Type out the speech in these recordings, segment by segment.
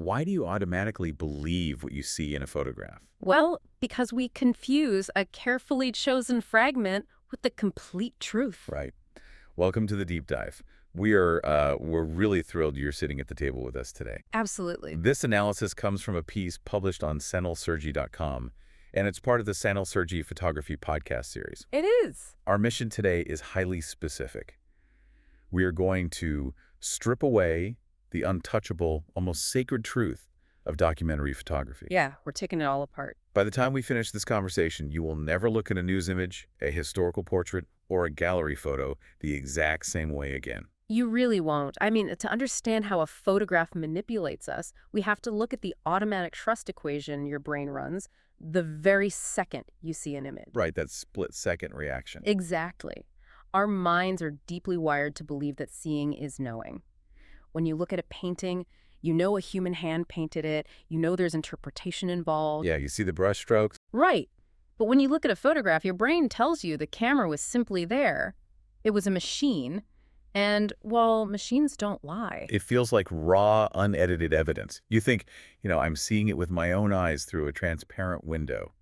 Why do you automatically believe what you see in a photograph? Well, because we confuse a carefully chosen fragment with the complete truth. Right. Welcome to the deep dive. We're really thrilled you're sitting at the table with us today. Absolutely. This analysis comes from a piece published on SanalSergi.com, and it's part of the SanalSergi Photography Podcast Series. It is. Our mission today is highly specific. We are going to strip away the untouchable, almost sacred truth of documentary photography. Yeah, we're taking it all apart. By the time we finish this conversation, you will never look at a news image, a historical portrait, or a gallery photo the exact same way again. You really won't. I mean, to understand how a photograph manipulates us, we have to look at the automatic trust equation your brain runs the very second you see an image. Right, that split-second reaction. Exactly. Our minds are deeply wired to believe that seeing is knowing. When you look at a painting, you know a human hand painted it, you know there's interpretation involved. Yeah, you see the brush strokes. Right. But when you look at a photograph, your brain tells you the camera was simply there. It was a machine. And, well, machines don't lie. It feels like raw, unedited evidence. You think, I'm seeing it with my own eyes through a transparent window.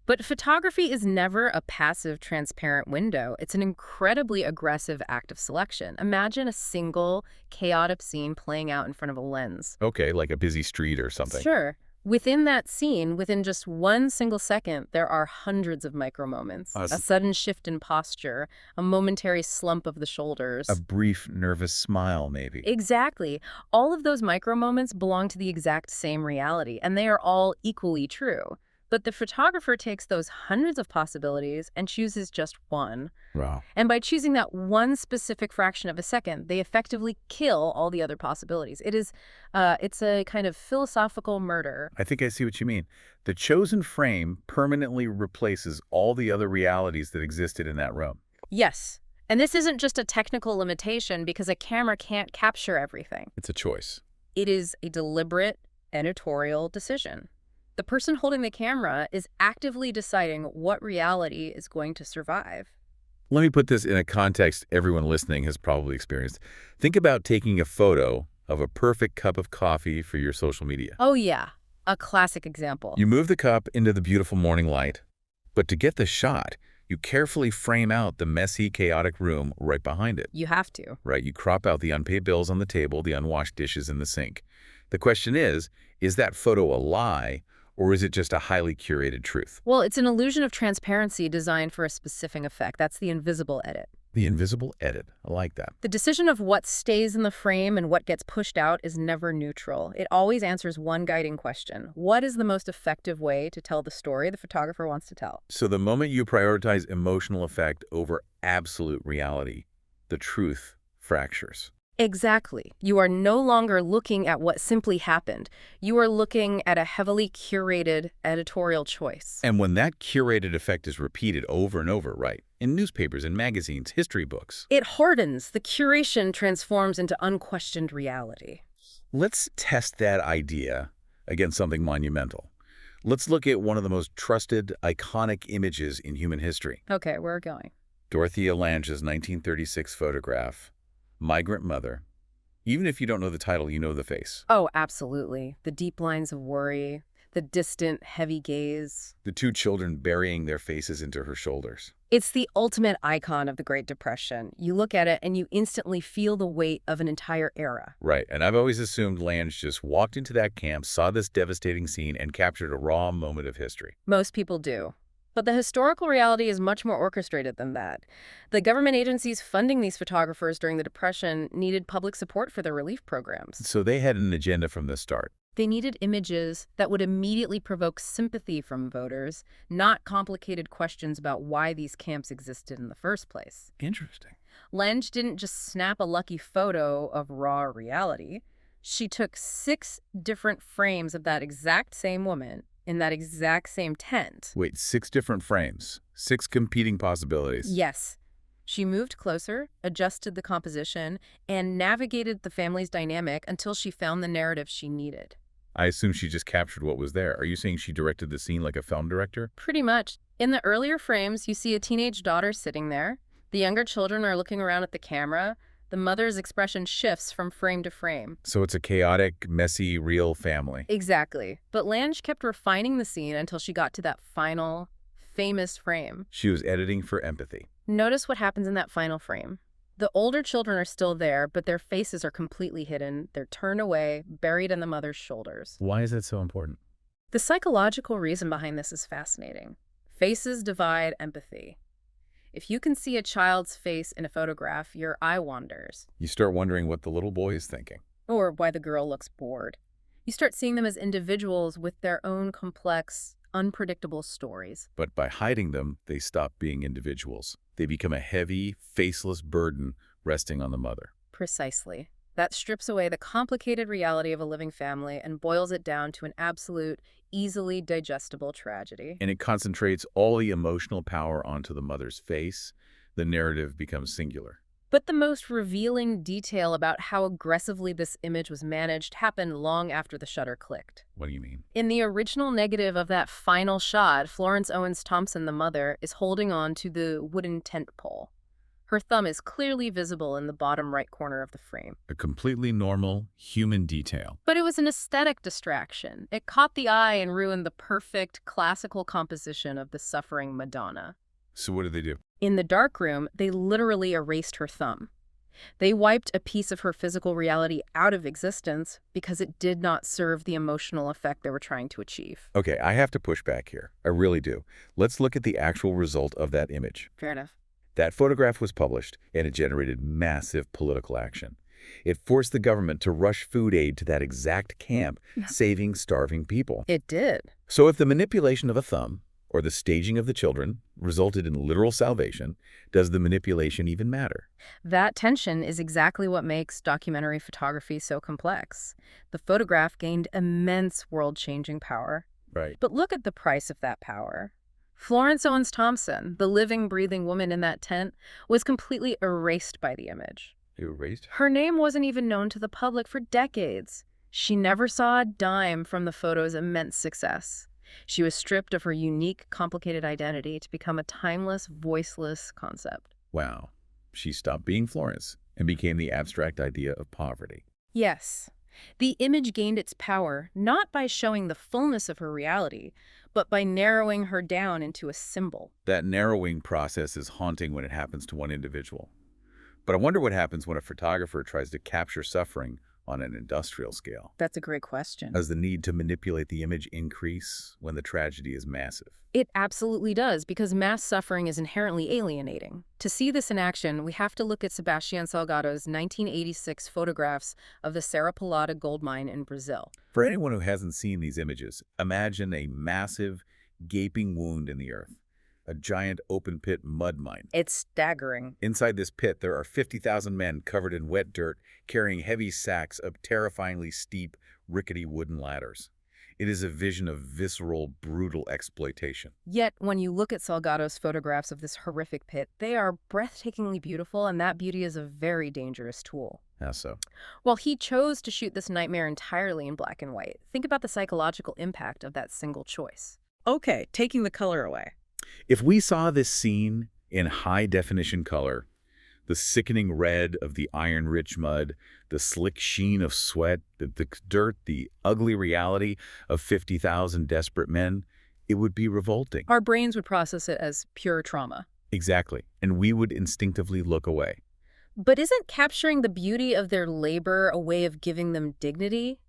But photography is never a passive, transparent window. It's an incredibly aggressive act of selection. Imagine a single, chaotic scene playing out in front of a lens. Okay, like a busy street or something. Sure. Within that scene, within just one single second, there are hundreds of micro moments. A sudden shift in posture, a momentary slump of the shoulders. A brief, nervous smile, maybe. Exactly. All of those micro moments belong to the exact same reality, and they are all equally true. But the photographer takes those hundreds of possibilities and chooses just one. Wow. And by choosing that one specific fraction of a second, they effectively kill all the other possibilities. It's a kind of philosophical murder. I think I see what you mean. The chosen frame permanently replaces all the other realities that existed in that room. Yes. And this isn't just a technical limitation because a camera can't capture everything. It's a choice. It is a deliberate editorial decision. The person holding the camera is actively deciding what reality is going to survive. Let me put this in a context everyone listening has probably experienced. Think about taking a photo of a perfect cup of coffee for your social media. Oh, yeah. A classic example. You move the cup into the beautiful morning light, but to get the shot, you carefully frame out the messy, chaotic room right behind it. You have to. Right, you crop out the unpaid bills on the table, the unwashed dishes in the sink. The question is that photo a lie, or is it just a highly curated truth? Well, it's an illusion of transparency designed for a specific effect. That's the invisible edit. The invisible edit. I like that. The decision of what stays in the frame and what gets pushed out is never neutral. It always answers one guiding question. What is the most effective way to tell the story the photographer wants to tell? So the moment you prioritize emotional effect over absolute reality, the truth fractures. Exactly. You are no longer looking at what simply happened. You are looking at a heavily curated editorial choice. And when that curated effect is repeated over and over, right, in newspapers and magazines, history books, it hardens. The curation transforms into unquestioned reality. Let's test that idea against something monumental. Let's look at one of the most trusted, iconic images in human history. Okay, where are we going? Dorothea Lange's 1936 photograph, Migrant Mother. Even if you don't know the title, you know the face. Oh, absolutely. The deep lines of worry, the distant, heavy gaze. The two children burying their faces into her shoulders. It's the ultimate icon of the Great Depression. You look at it and you instantly feel the weight of an entire era. Right, and I've always assumed Lange just walked into that camp, saw this devastating scene, and captured a raw moment of history. Most people do. But the historical reality is much more orchestrated than that. The government agencies funding these photographers during the Depression needed public support for their relief programs. So they had an agenda from the start. They needed images that would immediately provoke sympathy from voters, not complicated questions about why these camps existed in the first place. Interesting. Lange didn't just snap a lucky photo of raw reality. She took 6 different frames of that exact same woman in that exact same tent. Wait, 6 different frames, 6 competing possibilities. Yes. She moved closer, adjusted the composition, and navigated the family's dynamic until she found the narrative she needed. I assume she just captured what was there. Are you saying she directed the scene like a film director? Pretty much. In the earlier frames, you see a teenage daughter sitting there. The younger children are looking around at the camera. The mother's expression shifts from frame to frame. So it's a chaotic, messy, real family. Exactly. But Lange kept refining the scene until she got to that final, famous frame. She was editing for empathy. Notice what happens in that final frame. The older children are still there, but their faces are completely hidden. They're turned away, buried in the mother's shoulders. Why is that so important? The psychological reason behind this is fascinating. Faces divide empathy. If you can see a child's face in a photograph, your eye wanders. You start wondering what the little boy is thinking. Or why the girl looks bored. You start seeing them as individuals with their own complex, unpredictable stories. But by hiding them, they stop being individuals. They become a heavy, faceless burden resting on the mother. Precisely. That strips away the complicated reality of a living family and boils it down to an absolute, easily digestible tragedy. And it concentrates all the emotional power onto the mother's face. The narrative becomes singular. But the most revealing detail about how aggressively this image was managed happened long after the shutter clicked. What do you mean? In the original negative of that final shot, Florence Owens Thompson, the mother, is holding on to the wooden tent pole. Her thumb is clearly visible in the bottom right corner of the frame. A completely normal, human detail. But it was an aesthetic distraction. It caught the eye and ruined the perfect, classical composition of the suffering Madonna. So what did they do? In the darkroom, they literally erased her thumb. They wiped a piece of her physical reality out of existence because it did not serve the emotional effect they were trying to achieve. Okay, I have to push back here. I really do. Let's look at the actual result of that image. Fair enough. That photograph was published, and it generated massive political action. It forced the government to rush food aid to that exact camp, saving starving people. It did. So if the manipulation of a thumb, or the staging of the children, resulted in literal salvation, does the manipulation even matter? That tension is exactly what makes documentary photography so complex. The photograph gained immense world-changing power. Right. But look at the price of that power. Florence Owens Thompson, the living, breathing woman in that tent, was completely erased by the image. Erased? Her name wasn't even known to the public for decades. She never saw a dime from the photo's immense success. She was stripped of her unique, complicated identity to become a timeless, voiceless concept. Wow. She stopped being Florence and became the abstract idea of poverty. Yes. The image gained its power not by showing the fullness of her reality, but by narrowing her down into a symbol. That narrowing process is haunting when it happens to one individual. But I wonder what happens when a photographer tries to capture suffering on an industrial scale. That's a great question. Does the need to manipulate the image increase when the tragedy is massive? It absolutely does, because mass suffering is inherently alienating. To see this in action, we have to look at Sebastião Salgado's 1986 photographs of the Serra Pelada gold mine in Brazil. For anyone who hasn't seen these images, imagine a massive, gaping wound in the earth. A giant open-pit mud mine. It's staggering. Inside this pit, there are 50,000 men covered in wet dirt, carrying heavy sacks of terrifyingly steep, rickety wooden ladders. It is a vision of visceral, brutal exploitation. Yet, when you look at Salgado's photographs of this horrific pit, they are breathtakingly beautiful, and that beauty is a very dangerous tool. How so? Well, he chose to shoot this nightmare entirely in black and white. Think about the psychological impact of that single choice. Okay, taking the color away. If we saw this scene in high-definition color, the sickening red of the iron-rich mud, the slick sheen of sweat, the dirt, the ugly reality of 50,000 desperate men, it would be revolting. Our brains would process it as pure trauma. Exactly. And we would instinctively look away. But isn't capturing the beauty of their labor a way of giving them dignity?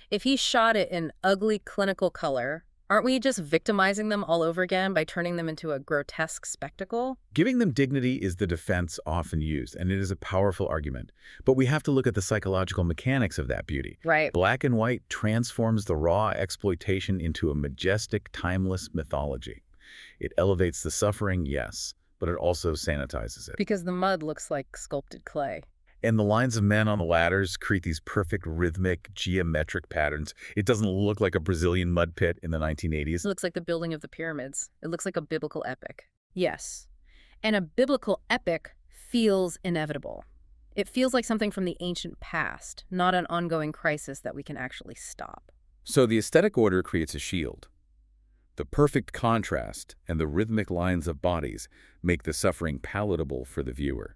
If he shot it in ugly clinical color, aren't we just victimizing them all over again by turning them into a grotesque spectacle? Giving them dignity is the defense often used, and it is a powerful argument. But we have to look at the psychological mechanics of that beauty. Right. Black and white transforms the raw exploitation into a majestic, timeless mythology. It elevates the suffering, yes, but it also sanitizes it. Because the mud looks like sculpted clay. And the lines of men on the ladders create these perfect rhythmic, geometric patterns. It doesn't look like a Brazilian mud pit in the 1980s. It looks like the building of the pyramids. It looks like a biblical epic. Yes. And a biblical epic feels inevitable. It feels like something from the ancient past, not an ongoing crisis that we can actually stop. So the aesthetic order creates a shield. The perfect contrast and the rhythmic lines of bodies make the suffering palatable for the viewer.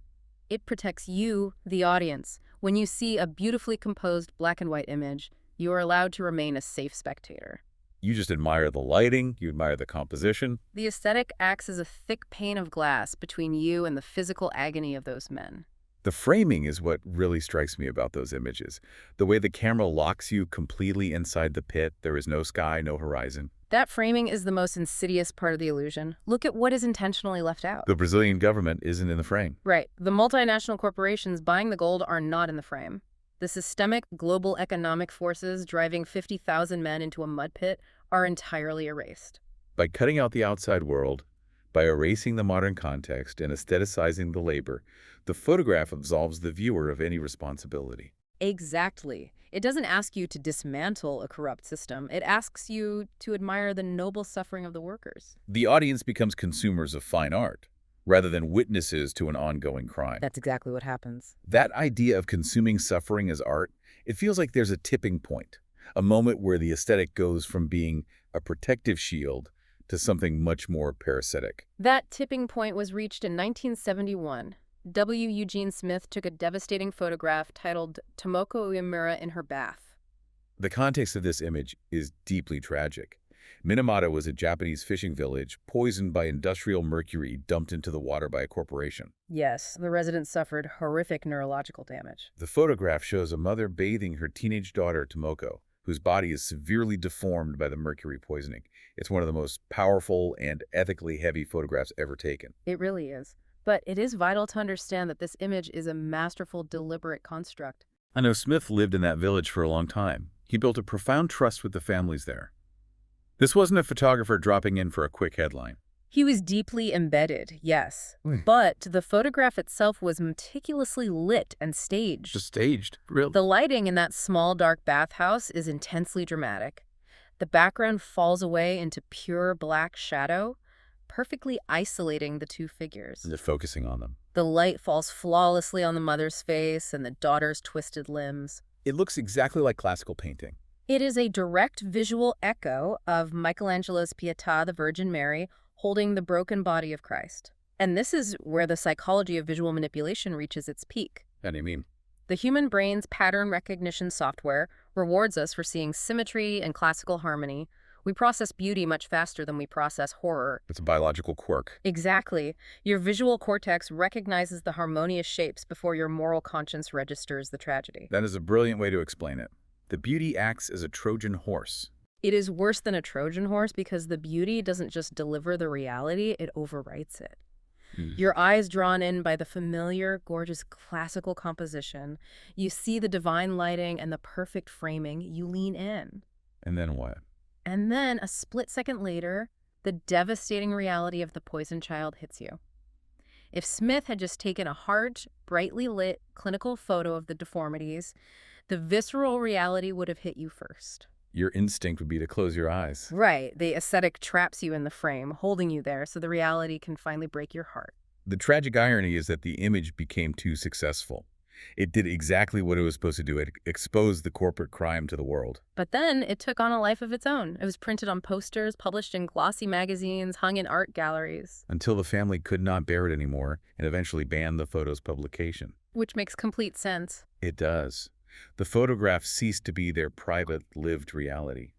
It protects you, the audience. When you see a beautifully composed black and white image, you are allowed to remain a safe spectator. You just admire the lighting, you admire the composition. The aesthetic acts as a thick pane of glass between you and the physical agony of those men. The framing is what really strikes me about those images. The way the camera locks you completely inside the pit, there is no sky, no horizon. That framing is the most insidious part of the illusion. Look at what is intentionally left out. The Brazilian government isn't in the frame. Right. The multinational corporations buying the gold are not in the frame. The systemic global economic forces driving 50,000 men into a mud pit are entirely erased. By cutting out the outside world, by erasing the modern context and aestheticizing the labor, the photograph absolves the viewer of any responsibility. Exactly. It doesn't ask you to dismantle a corrupt system. It asks you to admire the noble suffering of the workers. The audience becomes consumers of fine art, rather than witnesses to an ongoing crime. That's exactly what happens. That idea of consuming suffering as art, it feels like there's a tipping point, a moment where the aesthetic goes from being a protective shield to something much more parasitic. That tipping point was reached in 1971. Eugene Smith took a devastating photograph titled Tomoko Uemura in her bath. The context of this image is deeply tragic. Minamata was a Japanese fishing village poisoned by industrial mercury dumped into the water by a corporation. Yes, the residents suffered horrific neurological damage. The photograph shows a mother bathing her teenage daughter, Tomoko, whose body is severely deformed by the mercury poisoning. It's one of the most powerful and ethically heavy photographs ever taken. It really is. But it is vital to understand that this image is a masterful, deliberate construct. I know Smith lived in that village for a long time. He built a profound trust with the families there. This wasn't a photographer dropping in for a quick headline. He was deeply embedded, yes. But the photograph itself was meticulously lit and staged. Just staged, really. The lighting in that small, dark bathhouse is intensely dramatic. The background falls away into pure black shadow, perfectly isolating the two figures. They're focusing on them. The light falls flawlessly on the mother's face and the daughter's twisted limbs. It looks exactly like classical painting. It is a direct visual echo of Michelangelo's Pietà, the Virgin Mary, holding the broken body of Christ. And this is where the psychology of visual manipulation reaches its peak. How do you mean? The human brain's pattern recognition software rewards us for seeing symmetry and classical harmony. We process beauty much faster than we process horror. It's a biological quirk. Exactly. Your visual cortex recognizes the harmonious shapes before your moral conscience registers the tragedy. That is a brilliant way to explain it. The beauty acts as a Trojan horse. It is worse than a Trojan horse because the beauty doesn't just deliver the reality, it overwrites it. Your eyes drawn in by the familiar, gorgeous classical composition. You see the divine lighting and the perfect framing. You lean in. And then what? And then, a split second later, the devastating reality of the poisoned child hits you. If Smith had just taken a hard, brightly lit clinical photo of the deformities, the visceral reality would have hit you first. Your instinct would be to close your eyes. Right. The aesthetic traps you in the frame, holding you there so the reality can finally break your heart. The tragic irony is that the image became too successful. It did exactly what it was supposed to do. It exposed the corporate crime to the world. But then it took on a life of its own. It was printed on posters, published in glossy magazines, hung in art galleries. Until the family could not bear it anymore and eventually banned the photo's publication. Which makes complete sense. It does. The photograph ceased to be their private, lived reality.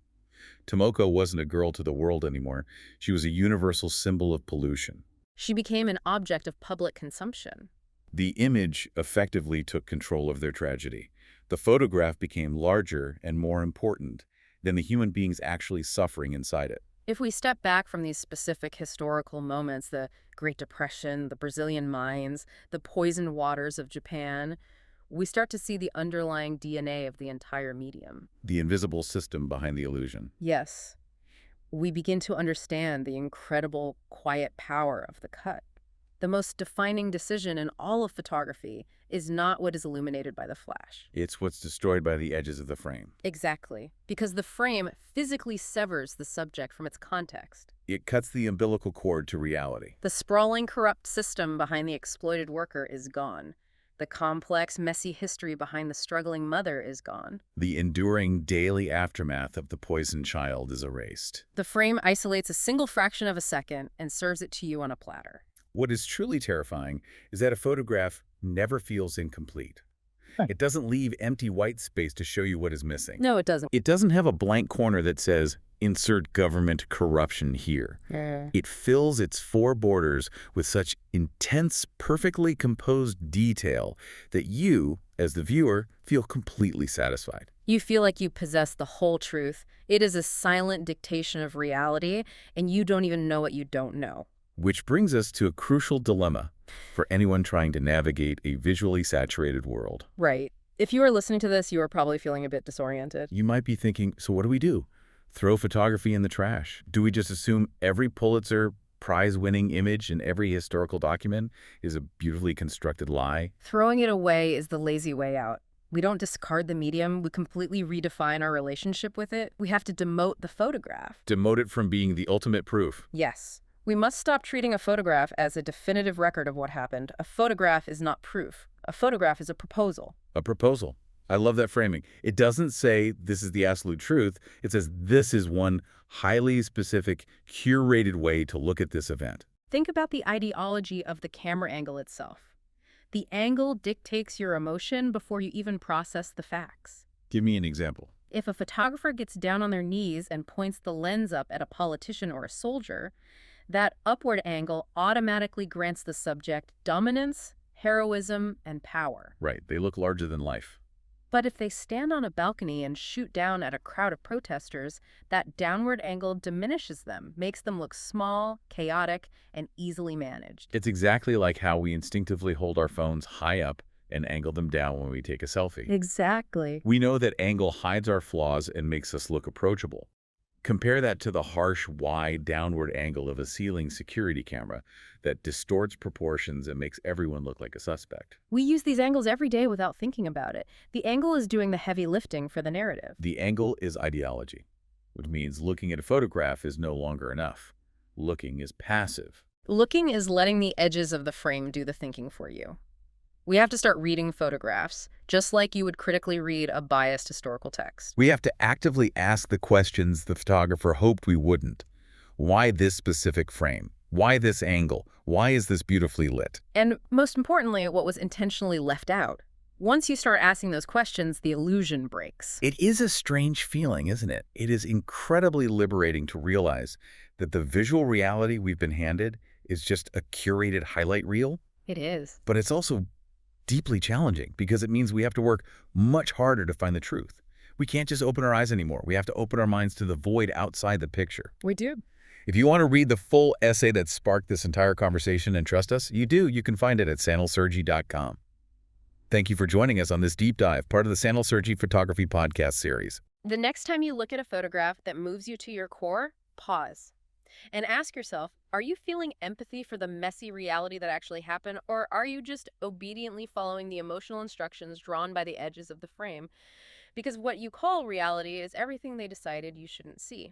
Tomoko wasn't a girl to the world anymore. She was a universal symbol of pollution. She became an object of public consumption. The image effectively took control of their tragedy. The photograph became larger and more important than the human beings actually suffering inside it. If we step back from these specific historical moments, the Great Depression, the Brazilian mines, the poisoned waters of Japan, we start to see the underlying DNA of the entire medium. The invisible system behind the illusion. Yes. We begin to understand the incredible, quiet power of the cut. The most defining decision in all of photography is not what is illuminated by the flash. It's what's destroyed by the edges of the frame. Exactly, because the frame physically severs the subject from its context. It cuts the umbilical cord to reality. The sprawling, corrupt system behind the exploited worker is gone. The complex, messy history behind the struggling mother is gone. The enduring daily aftermath of the poisoned child is erased. The frame isolates a single fraction of a second and serves it to you on a platter. What is truly terrifying is that a photograph never feels incomplete. Right. It doesn't leave empty white space to show you what is missing. No, it doesn't. It doesn't have a blank corner that says, insert government corruption here. It fills its four borders with such intense, perfectly composed detail that you, as the viewer, feel completely satisfied. You feel like you possess the whole truth. It is a silent dictation of reality, and you don't even know what you don't know. Which brings us to a crucial dilemma for anyone trying to navigate a visually saturated world. Right. If you are listening to this, you are probably feeling a bit disoriented. You might be thinking, so what do we do? Throw photography in the trash? Do we just assume every Pulitzer Prize-winning image in every historical document is a beautifully constructed lie? Throwing it away is the lazy way out. We don't discard the medium. We completely redefine our relationship with it. We have to demote the photograph. Demote it from being the ultimate proof. Yes. We must stop treating a photograph as a definitive record of what happened. A photograph is not proof. A photograph is a proposal. A proposal. I love that framing. It doesn't say this is the absolute truth. It says this is one highly specific, curated way to look at this event. Think about the ideology of the camera angle itself. The angle dictates your emotion before you even process the facts. Give me an example. If a photographer gets down on their knees and points the lens up at a politician or a soldier, that upward angle automatically grants the subject dominance, heroism, and power. Right. They look larger than life. But if they stand on a balcony and shoot down at a crowd of protesters, that downward angle diminishes them, makes them look small, chaotic, and easily managed. It's exactly like how we instinctively hold our phones high up and angle them down when we take a selfie. Exactly. We know that angle hides our flaws and makes us look approachable. Compare that to the harsh, wide, downward angle of a ceiling security camera that distorts proportions and makes everyone look like a suspect. We use these angles every day without thinking about it. The angle is doing the heavy lifting for the narrative. The angle is ideology, which means looking at a photograph is no longer enough. Looking is passive. Looking is letting the edges of the frame do the thinking for you. We have to start reading photographs, just like you would critically read a biased historical text. We have to actively ask the questions the photographer hoped we wouldn't. Why this specific frame? Why this angle? Why is this beautifully lit? And most importantly, what was intentionally left out. Once you start asking those questions, the illusion breaks. It is a strange feeling, isn't it? It is incredibly liberating to realize that the visual reality we've been handed is just a curated highlight reel. It is. But it's also deeply challenging because it means we have to work much harder to find the truth. We can't just open our eyes anymore. We have to open our minds to the void outside the picture. We do. If you want to read the full essay that sparked this entire conversation, and trust us, you do. You can find it at SanalSergi.com. Thank you for joining us on this deep dive, part of the SanalSergi Photography Podcast Series. The next time you look at a photograph that moves you to your core, pause. And ask yourself, are you feeling empathy for the messy reality that actually happened, or are you just obediently following the emotional instructions drawn by the edges of the frame? Because what you call reality is everything they decided you shouldn't see.